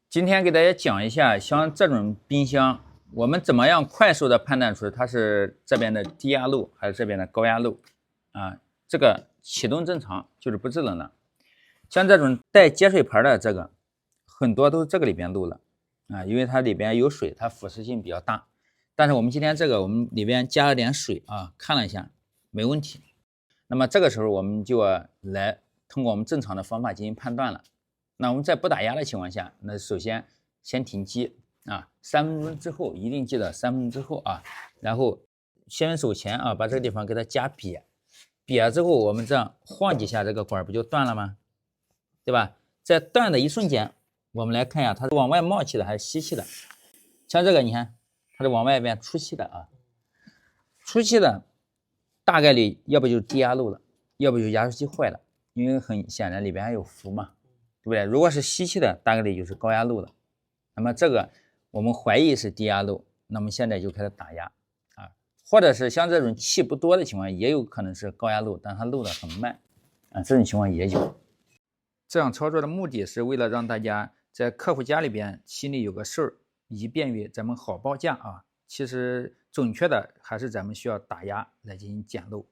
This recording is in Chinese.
今天给大家讲一下，像这种冰箱，我们怎么样快速的判断出它是这边的低压路还是这边的高压路啊？这个启动正常就是不制冷了。像这种带接水盘的这个，很多都是这个里边漏了啊，因为它里边有水，它腐蚀性比较大。但是我们今天这个，我们里边加了点水啊，看了一下没问题。那么这个时候我们就要来通过我们正常的方法进行判断了。那我们在不打压的情况下，那首先先停机啊，3分钟之后一定记得3分钟之后啊，然后先手前啊把这个地方给它加瘪，瘪了之后我们这样晃几下，这个管不就断了吗？对吧？在断的一瞬间，我们来看一下它是往外冒气的还是吸气的。像这个你看，它是往外边出气的啊，出气的大概率要不就是低压漏了，要不就是压缩机坏了，因为很显然里边还有氟嘛。对不对？如果是吸气的，大概率就是高压漏的。那么这个我们怀疑是低压漏，那么现在就开始打压啊，或者是像这种气不多的情况，也有可能是高压漏，但它漏的很慢啊，这种情况也有。这样操作的目的是为了让大家在客户家里边心里有个事儿，以便于咱们好报价啊。其实准确的还是咱们需要打压来进行减漏。